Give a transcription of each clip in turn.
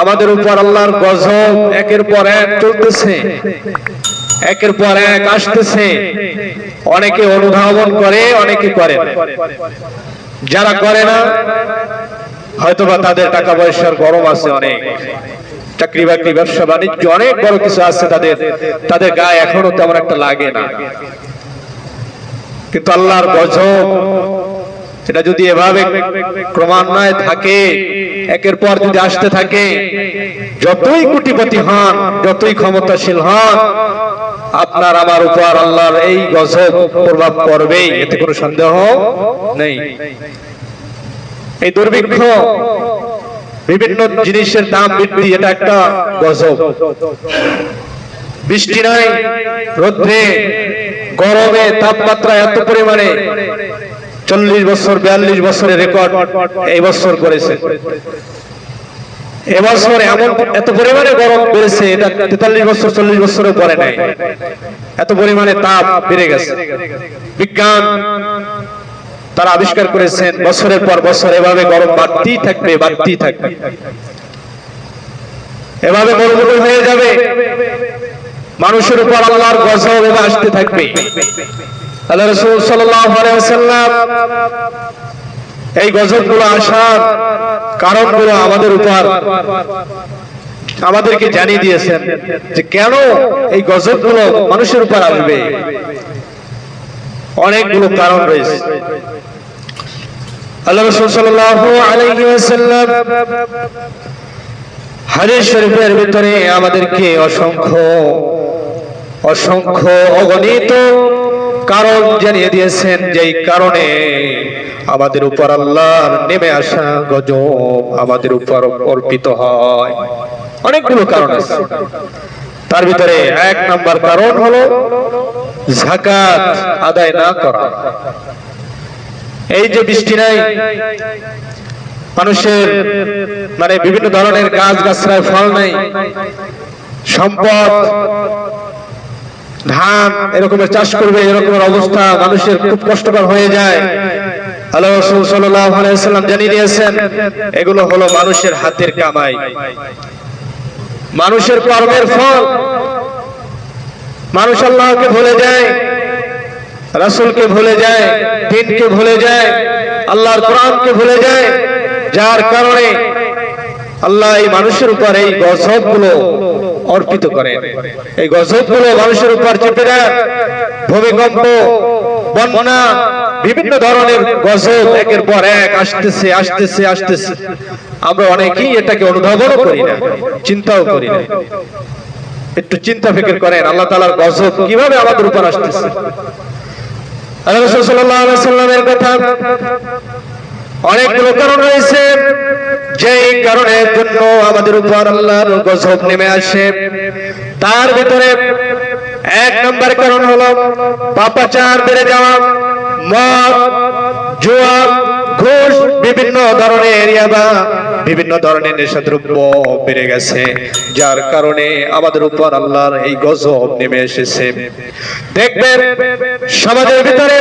আমাদের উপর আল্লাহর গজব একের পর এক চলতেছে, একের পর এক আসতেছে। অনেকে অনুধাবন করে, অনেকে করে না। যারা করে না হয়তোবা তাদের টাকা পয়সার গরম আছে, অনেক চাকরি বাকরি ব্যবসা বাণিজ্য অনেক বড় কিছু আছে, তাদের গায়ে এখনো তেমন একটা লাগে না। কিন্তু আল্লাহর গজব এটা যদি এভাবে ক্রমান্বয়ে থাকে, একের পর যদি আসতে থাকে, যতই কোটিপতি হন, যতই ক্ষমতাশীল হন, আপনার আমার উপর আল্লাহর এই গজব প্রভাব পড়বেই, এতে কোনো সন্দেহ নেই। এই দুর্ভিক্ষ, বিভিন্ন জিনিসের দাম বৃদ্ধি, এটা একটা গজব। বৃষ্টি নাই, রোদ্রে গরমে তাপমাত্রা এত পরিমাণে 40 বছর 42 বছরের রেকর্ড এই বছর করেছে। এবছর এমন এত পরিমাণে গরম বেড়েছে, এটা 43 বছর 40 বছরেও পরে নাই, এত পরিমাণে তাপ বেড়ে গেছে। বিজ্ঞান তারা আবিষ্কার করেছেন বছরের পর বছর এভাবে গরম বাড়তেই থাকবে, বাড়তেই থাকবে, এভাবে মরুভূমি হয়ে যাবে। মানুষের উপর আল্লাহর গজব এভাবে আসতে থাকবে। আল্লাহ রাসূল সাল্লাল্লাহু আলাইহি ওয়াসাল্লাম এই গজবগুলো আসার কারণগুলো আমাদের উপর আমাদেরকে জানিয়ে দিয়েছেন যে কেন এই গজবগুলো মানুষের উপর আসবে। অনেকগুলো কারণ রয়েছে। আল্লাহ রাসূল সাল্লাল্লাহু আলাইহি ওয়াসাল্লাম হাদিস শরীফের ভিতরে আমাদেরকে অসংখ্য অগণিত কারণ জানিয়ে দিয়েছেন, যেই কারণে আমাদের উপর আল্লাহর নেমে আসা গজব আমাদের উপর অর্পিত হয়। অনেকগুলো কারণ আছে, তার ভিতরে 1 নাম্বার কারণ হলো যাকাত আদায় না করা। এই যে বৃষ্টি নাই, মানুষের মানে বিভিন্ন ধরনের গাছ গাছড়ায় ফল নাই, সম্পদ ধান এরকমের চাষ করবে, এরকমের অবস্থা মানুষের খুব কষ্টকর হয়ে যায়। আল্লাহ রাসূল সাল্লাল্লাহু আলাইহি ওয়াসাল্লাম জানিয়ে দিয়েছেন এগুলো হলো মানুষের হাতের কামাই, মানুষের কর্মের ফল। মানুষ আল্লাহকে ভুলে যায়, রাসূলকে ভুলে যায়, দ্বীনকে ভুলে যায়, আল্লাহর কোরআনকে ভুলে যায়, যার কারণে আল্লাহ এই মানুষের উপর এই গজবগুলো অর্পিত করেন। এই গজবগুলো মানুষের উপর চেপে দেয়। ভূমিকম্প, বন্যা, বিভিন্ন ধরনের গজব একের পর এক আসতেছে আসতেছে আসতেছে। আমরা অনেকেই এটাকে অনুধাবনও করি না, চিন্তাও করি না। একটু চিন্তা ফিকির করেন আল্লাহ তাআলার গজব কিভাবে আমাদের উপর আসতেছে। আল্লাহ রাসূল সাল্লাল্লাহু আলাইহি ওয়াসাল্লামের কথা অনেকগুলো কারণ রয়েছে, যেই কারণের জন্য আমাদের উপর আল্লাহর গজব নেমে আসে। তার ভিতরে 1 নম্বর কারণ হলো পাপাচার বেড়ে যাওয়া, মদ, জুয়া, ঘুষ, বিভিন্ন ধরনের ইয়াবা, বিভিন্ন ধরনের নেশাদ্রব্য বেড়ে গেছে, যার কারণে আমাদের উপর আল্লাহর এই গজব নেমে এসেছে। দেখবেন সমাজের ভিতরে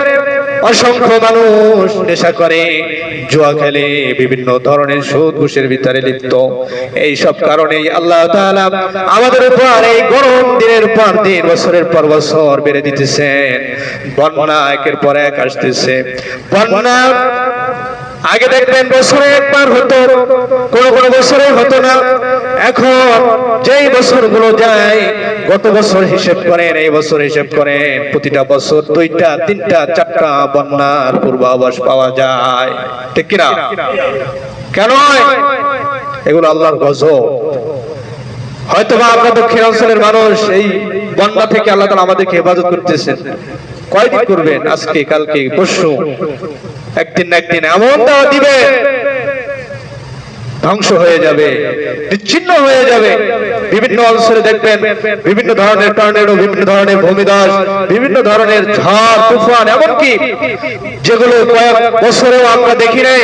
অসংখ্য মানুষ নেশা করে, জুয়া খেলে, বিভিন্ন ধরনের সুদ ঘুষের ভিতরে লিপ্ত। এই সব কারণেই আল্লাহ তাআলা আমাদের উপর এই গরম দিনের পর দিন, বছরের পর বছর বেড়ে দিতেছেন। বন্যা একের পর এক আসতেছে। বন্যা আগে দেখবেন বছরে একবার হতো, কোন বছরে হতো না। এখন যেই বছরগুলো যায়, গত বছর হিসেব করেন, এই বছর হিসেব করেন, প্রতিটা বছর 2টা 3টা 4টা বন্যার পূর্বাভাস পাওয়া যায়, ঠিক কিনা? কেন হয়? এগুলো আল্লাহর গজব। হয়তোবা আমরা দক্ষিণ অঞ্চলের মানুষ, এই বন্যা থেকে আল্লাহ তাআলা আমাদেরকে হেফাজত করতেছেন। কয়দিন করবেন? আজকে, কালকে, পরশু, একদিন না একদিন এমন দাওয়া দিবে, ধ্বংস হয়ে যাবে, বিচ্ছিন্ন হয়ে যাবে। বিভিন্ন অঞ্চলে দেখবেন বিভিন্ন ধরনের টর্নেডো, বিভিন্ন ধরনের ভূমিধস, বিভিন্ন ধরনের ঝড় তুফান, এমনকি যেগুলো কয়েক বছরেও আমরা দেখি নাই,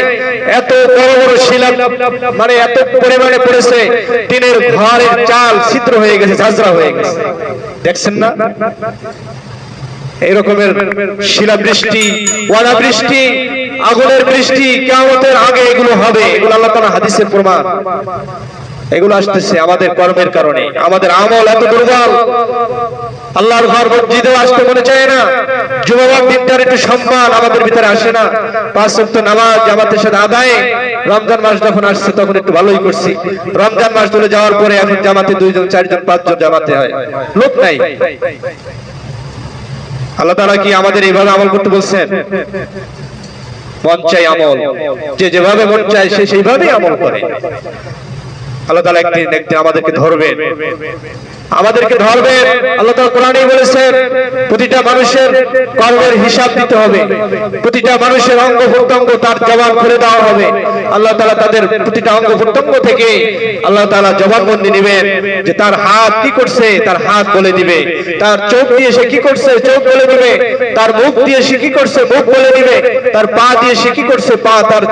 এত বড় বড় শিলা মানে এত পরিমাণে পড়েছে, টিনের ঘরের চাল ছিদ্র হয়ে গেছে, ঝাঁঝরা হয়ে গেছে, দেখছেন না? এই রকমের শিলাবৃষ্টি, ওয়ালাবৃষ্টি, আগুনের বৃষ্টি কিয়ামতের আগে এগুলো হবে। এগুলো আল্লাহ তাআলা হাদিসের প্রমাণ। এগুলো আসতেছে আমাদের কর্মের কারণে। আমাদের আমল এত দুর্বল, আল্লাহর ঘর মসজিদেও আসতে মনে চায় না। যুবক দিনটার একটু সম্মান আমাদের ভিতরে আসে না। 5 ওয়াক্ত নামাজ জামাতের সাথে আদায়, রমজান মাস যখন আসছে তখন একটু ভালোই করছি, রমজান মাস চলে যাওয়ার পরে এখন জামাতে 2 জন 4 জন 5 জন জামাতে হয়, লোক নাই। আল্লাহ তাআলা কি আমাদের এইভাবে আমল করতে বলছেন? মন চাই আমল, যে যেভাবে মন চায় সে সেইভাবেই আমল করে। আল্লাহ তাআলা একদিন আমাদেরকে ধরবেন, আল্লাহ তাআলা কোরআনে বলেছেন প্রতিটা মানুষের কর্মের হিসাব দিতে হবে, প্রতিটা মানুষের অঙ্গ প্রত্যঙ্গ তার জবাব খুলে দেওয়া হবে। আল্লাহ তাআলা তাদের প্রতিটা অঙ্গ প্রত্যঙ্গ থেকে আল্লাহ তাআলা জবানবন্দি নেবেন যে তার হাত কি করছে, তার হাত বলে দিবে, তার চোখ দিয়ে সে কি করছে, চোখ বলে দিবে, তার মুখ দিয়ে সে কি করছে, মুখ বলে দিবে, তার পা দিয়ে সে কি করছে, পা, তার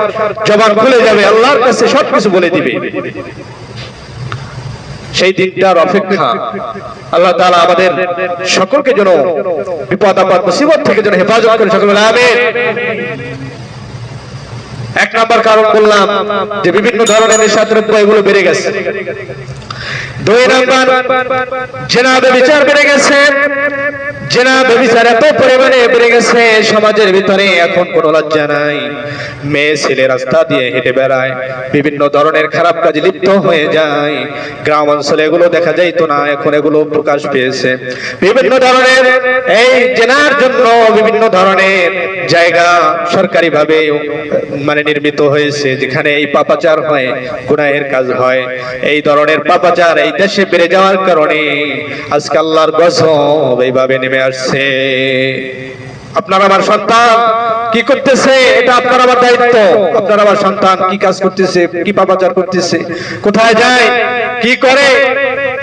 জবান খুলে যাবে, আল্লাহর কাছে সবকিছু বলে দিবে। সেই দিনটার অপেক্ষা। আল্লাহ তাআলা আমাদের সকলকে যেন বিপদ আপদ মুসিবত থেকে যেন হেফাজত করে, সকলে বলে আমিন। 1 নাম্বার কারণ বললাম যে বিভিন্ন ধরনের নেশাদ্রব্য এগুলো বেড়ে গেছে। 2 নাম্বার জিনা ব্যভিচার বেড়ে গেছে। জিনা ব্যভিচার এত পরিমাণে বেড়ে গেছে সমাজের ভিতরে, এখন কোনো লজ্জা নাই। মেয়ে ছেলে রাস্তা দিয়ে হেঁটে বেড়ায়, বিভিন্ন ধরনের খারাপ কাজে লিপ্ত হয়ে যায়। গ্রাম অঞ্চলে এগুলো দেখা যাইতো না, এখন এগুলো প্রকাশ পেয়েছে। বিভিন্ন ধরনের এই জিনার জন্য বিভিন্ন ধরনের জায়গা সরকারি ভাবে মানে নির্মিত হয়েছে, যেখানে এই পাপাচার হয়, গুনাহের কাজ হয়। এই ধরনের পাপাচার এই দেশে বেড়ে যাওয়ার কারণে আজকে আল্লাহর গজব এইভাবে নেমে আসছে। আপনার আমার সন্তান কি করতেছে, এটা আপনার আমার দায়িত্ব। আপনার আমার সন্তান কি কাজ করতেছে, কি পাপাচার করতেছে, কোথায় যায়, কি করে,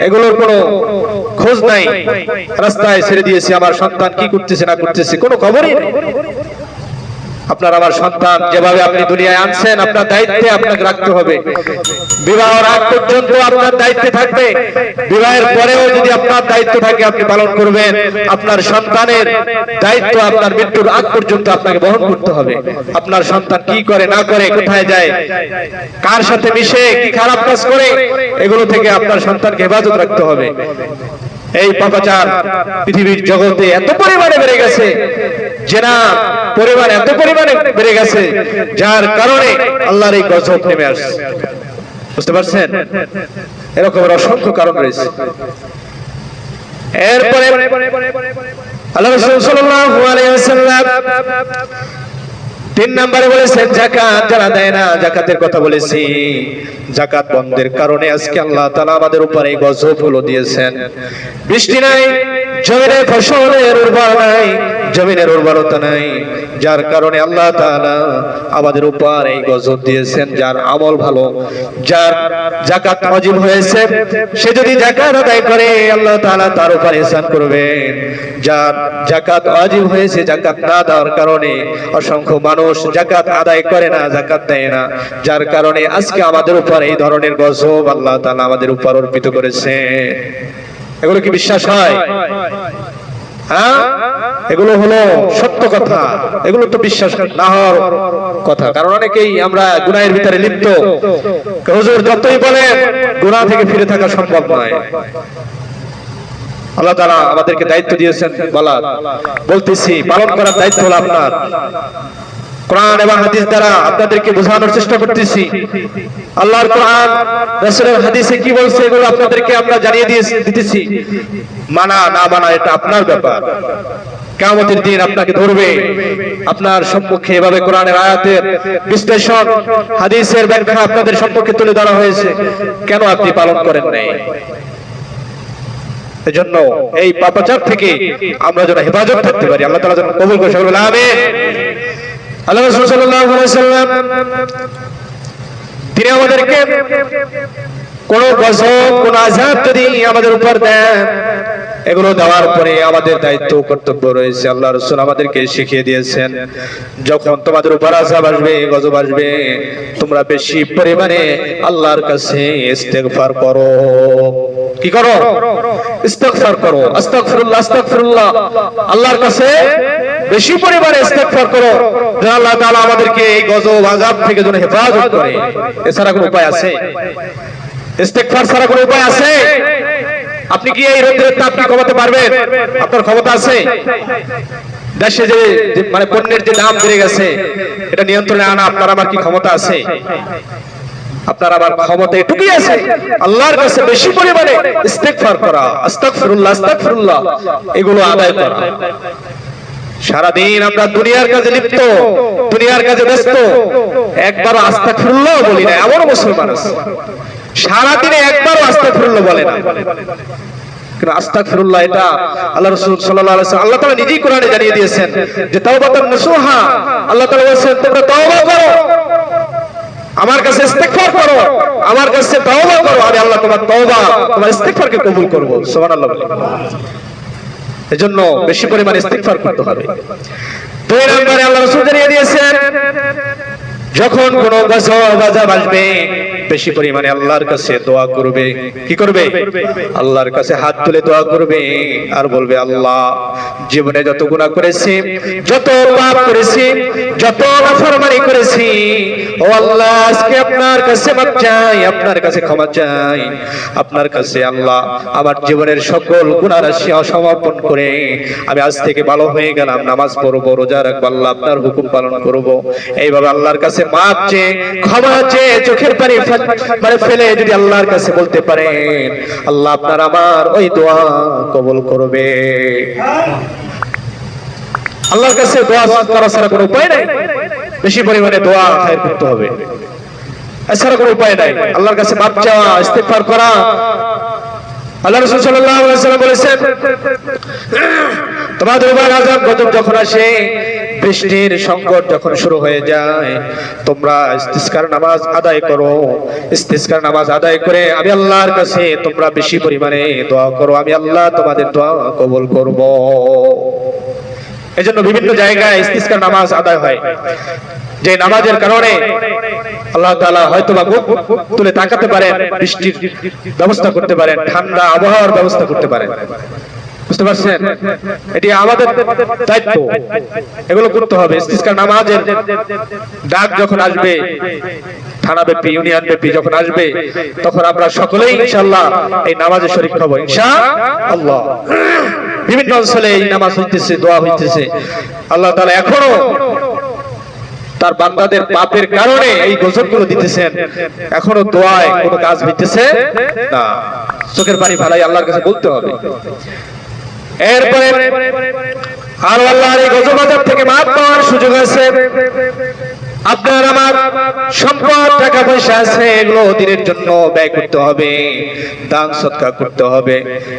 এগুলোর কোনো খোঁজ নাই। রাস্তায় ছেড়ে দিয়েছে, আমার সন্তান কি করতেছে না করতেছে কোনো খবরই নেই। আপনার আমার সন্তান যেভাবে আপনি দুনিয়ায় আনছেন, আপনার দায়িত্বে আপনাকে রাখতে হবে। বিবাহের আগ পর্যন্ত আপনার দায়িত্বে থাকবে, বিবাহের পরেও যদি আপনার দায়িত্ব থাকে আপনি পালন করবেন। আপনার সন্তানের দায়িত্ব আপনার মৃত্যুর আগ পর্যন্ত আপনাকে বহন করতে হবে। আপনার সন্তান কি করে না করে, কোথায় যায়, কার সাথে মিশে, কি খারাপ কাজ করে, এগুলো থেকে আপনার সন্তানকে হেফাজত রাখতে হবে। এই পাপাচার পৃথিবীর জগতে এত পরিমাণে বেড়ে গেছে, জিনা পরিমাণ এত পরিমাণে বেড়ে গেছে, যার কারণে আল্লাহর এই গজব নেমে আসছে। বুঝতে পারছেন? এরকম অসংখ্য কারণ রয়েছে। এরপরে আল্লাহ রাসূল সাল্লাল্লাহু আলাইহি ওয়াসাল্লাম 3 নম্বরে বলেছেন যাকাত যারা দেয় না, যাকাতের কথা বলেছি। যাকাত বন্ধের কারণে আজকে আল্লাহ তাআলা আমাদের উপর এই গজবগুলো দিয়েছেন। বৃষ্টি নাই, জমিনের ফসলের জমিনের উর্বরতা নাই, যার কারণে আল্লাহ তাআলা আমাদের উপর এই গজব দিয়েছেন। যার আমল ভালো, যার যাকাত ওয়াজিব হয়েছে, সে যদি যাকাত আদায় করে আল্লাহ তাআলা তার উপর ইহসান করবেন। যার যাকাত ওয়াজিব হয়েছে, যাকাত না দেওয়ার কারণে অসংখ্য মানুষ যাকাত আদায় করে না, যাকাত দেয় না, যার কারণে আজকে আমাদের উপর এই ধরনের গজব আল্লাহ তাআলা আমাদের উপর অর্পিত করেছে। এগুলো কি বিশ্বাস হয়? হ্যাঁ, এগুলো হলো সত্য কথা, এগুলো তো বিশ্বাস না হওয়ার কথা। কারণ অনেকেই আমরা গুনাহের ভিতরে লিপ্ত। হুজুর যতই বলেন গুনাহ থেকে ফিরে থাকা সম্ভব নয়। আল্লাহ তাআলা আমাদেরকে দায়িত্ব দিয়েছেন, বলতেছি পালন করার দায়িত্ব হলো আপনার। কোরআন এবং হাদিস দ্বারা আপনাদেরকে বোঝানোর চেষ্টা করতেছি। আল্লাহর কোরআন, রাসূলের হাদিসে কি বলছে এগুলো আপনাদেরকে আমরা জানিয়ে দিতেছি। মানা না মানা এটা আপনার ব্যাপার। কিয়ামতের দিন আপনাকে ধরবে, আপনার সম্মুখে এভাবে কোরআনের আয়াতের বিশ্লেষণ, হাদিসের ব্যাখ্যা আপনাদের সম্মুখে তুলে ধরা হয়েছে, কেন আপনি পালন করেন নাই? এজন্য এই পাপাচার থেকে আমরা যেন হেফাজত থাকতে পারি, আল্লাহ তাআলা যেন কবুল করে। সকলে বলে আমিন। আল্লাহ রাসূল সাল্লাল্লাহু আলাইহি ওয়াসাল্লাম তিনি আমাদেরকে কোন গজব, কোন আযাব যদি আমাদের উপর দেন, এগুলো দেওয়ার পরে আমাদের দায়িত্ব কর্তব্য রয়েছে। আল্লাহ রাসূল আমাদেরকে শিখিয়ে দিয়েছেন, যখন তোমাদের উপর আযাব আসবে, গজব আসবে, তোমরা বেশি পরিমাণে আল্লাহর কাছে ইস্তেগফার করো। কি করো? ইস্তেগফার করো। আস্তাগফিরুল্লাহ, আস্তাগফিরুল্লাহ। আল্লাহর কাছে বেশি পরিমাণে ইস্তেগফার করো, যেন আল্লাহ তাআলা আমাদেরকে এই গজব আযাব থেকে যেন হেফাজত করে। এছাড়া কোনো উপায় আছে? ইস্তেগফার ছাড়া কোনো উপায় আছে? আপনি কি এই রোদের তাপ কি কমাতে পারবেন? আপনার ক্ষমতা আছে? দেশে যে মানে পণ্যের যে দাম বেড়ে গেছে এটা নিয়ন্ত্রণে আনা আপনার আমার কি ক্ষমতা আছে? আপনার আমার ক্ষমতা এটুকুই আছে আল্লাহর কাছে বেশি পরিমাণে ইস্তেগফার করা, আস্তাগফিরুল্লাহ আস্তাগফিরুল্লাহ এগুলো আদায় করা। সারাদিন আমরা দুনিয়ার কাজে লিপ্ত, দুনিয়ার কাজে ব্যস্ত, একবারও আস্তাগফিরুল্লাহ বলি না এমন মুসলমান আছে সারাদিনে একবারও আস্তাগফিরুল্লাহ বলে না। কিন্তু আস্তাগফিরুল্লাহ এটা আল্লাহ রাসূল সাল্লাল্লাহু আলাইহি ওয়াসাল্লাম আল্লাহ তাআলা নিজেই কোরআনে জানিয়ে দিয়েছেন যে তাওবাতান নাসুহা। আল্লাহ তাআলা বলেছেন তোমরা তওবা করো, আমার কাছে ইস্তেগফার করো, আমার কাছে তওবা করো, আমি আল্লাহ তোমার তওবা তোমার ইস্তেগফারকে কবুল করব। সুবহানাল্লাহ। এজন্য বেশি পরিমাণে ইস্তেগফার করতে হবে। দুই নম্বরে আল্লাহ রাসূল জানিয়ে দিয়েছেন যখন কোনো গজব আসবে বেশি পরিমাণে আল্লাহর কাছে দোয়া করবে। কি করবে? আল্লাহর কাছে হাত তুলে দোয়া করবে আর বলবে আল্লাহ জীবনে যত গুনাহ করেছি, যত পাপ করেছি, যত নাফরমানি করেছি, ও আল্লাহ আজকে আপনার কাছে মাফ চাই, আপনার কাছে ক্ষমা চাই, আপনার কাছে আল্লাহ আমার জীবনের সকল গুনাহ রাশি সমাপন করে আমি আজ থেকে ভালো হয়ে গেলাম, নামাজ পড়বো, রোজা রাখবো, আল্লাহ আপনার হুকুম পালন করব। এইভাবে আল্লাহর কাছে মাফ চেয়ে ক্ষমা চেয়ে চোখের পানি মানে ফেলে যদি আল্লাহর কাছে বলতে পারেন আল্লাহ আপনার আমার ওই দোয়া কবুল করবে। আল্লাহর কাছে দোয়া করা ছাড়া কোনো উপায় নাই। বেশি পরিমাণে দোয়া খায়ের করতে হবে, এছাড়া কোনো উপায় নাই। আল্লাহর কাছে মাফ চাওয়া, ইস্তেগফার করা। আল্লাহ রাসূল সাল্লাল্লাহু আলাইহি ওয়াসাল্লাম বলেছেন তোমাদের উপর আযাব গজব যখন আসে, বৃষ্টির সংকট যখন শুরু হয়ে যায়, তোমরা ইস্তিসকার নামাজ আদায় করো। ইস্তিসকার নামাজ আদায় করে আমি আল্লাহর কাছে তোমরা বেশি পরিমাণে দোয়া করো, আমি আল্লাহ তোমাদের দোয়া কবুল করব। এজন্য বিভিন্ন জায়গায় ইস্তিসকার নামাজ আদায় হয়, যে নামাজের কারণে আল্লাহ তাআলা হয়তোবা মুখ তুলে তাকাতে পারেন, বৃষ্টির ব্যবস্থা করতে পারেন, ঠান্ডা আবহাওয়ার ব্যবস্থা করতে পারেন। বুঝতে পারছেন? এটি আমাদের দায়িত্ব, এগুলো করতে হবে। ইস্তিসকার নামাজের ডাক যখন আসবে, থানা ব্যাপী, ইউনিয়ন ব্যাপী যখন আসবে, তখন আমরা সকলেই ইনশাআল্লাহ এই নামাজে শরীক হব ইনশাআল্লাহ। বিভিন্ন অঞ্চলে এই নামাজ হইতেছে, দোয়া হইতেছে। আল্লাহ তাআলা এখনো তার বান্দাদের পাপের কারণে এই গজবগুলো দিতেছেন, এখনো দোয়ায় কোনো কাজ হইতেছে না। চোখের পানি ফেলাই আল্লাহর কাছে বলতে হবে। এরপরে আর আল্লাহর এই গজব আযাব থেকে মাফ পাওয়ার সুযোগ আছে। আপনার আমার সম্পদ টাকা পয়সা আছে, এগুলো দিনের জন্য ব্যয় করতে হবে, দান সদকা করতে হবে,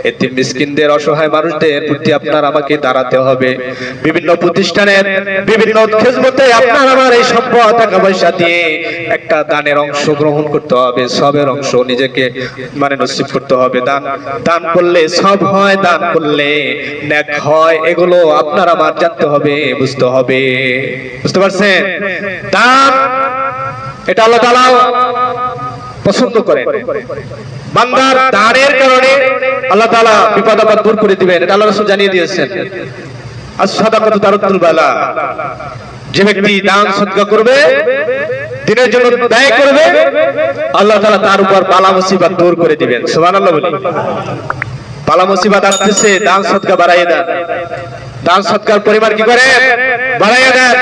এতিম মিসকিনদের অসহায় মানুষদের প্রতি আপনার আমাকে দাঁড়াতে হবে। বিভিন্ন প্রতিষ্ঠানের বিভিন্ন খেদমতে আপনার আমার এই সম্পদ টাকা পয়সা দিয়ে একটা দানের অংশ গ্রহণ করতে হবে, সবের অংশ নিজেকে মানে নসিব করতে হবে। দান করলে সব হয়, দান করলে নেক হয়, এগুলো আপনার আমার জানতে হবে, বুঝতে হবে। বুঝতে পারছেন? দান এটা আল্লাহ তাআলা পছন্দ করেন। বান্দার দানের কারণে আল্লাহ তাআলা বিপদ আপদ দূর করে দিবেন, এটা আল্লাহ রাসূল জানিয়ে দিয়েছেন। আস-সাদাকাতু তারুদ্দুল বালা, যে ব্যক্তি দান সদকা করবে, দিনের জন্য ব্যয় করবে, আল্লাহ তাআলা তার উপর বালা মুসিবত দূর করে দিবেন। সুবহানাল্লাহ বলি। বালা মুসিবত আসতেছে, দান সদকা বাড়াইয়ে দেন, দান সদকার পরিমাণ কি করেন? বাড়াইয়ে দেন।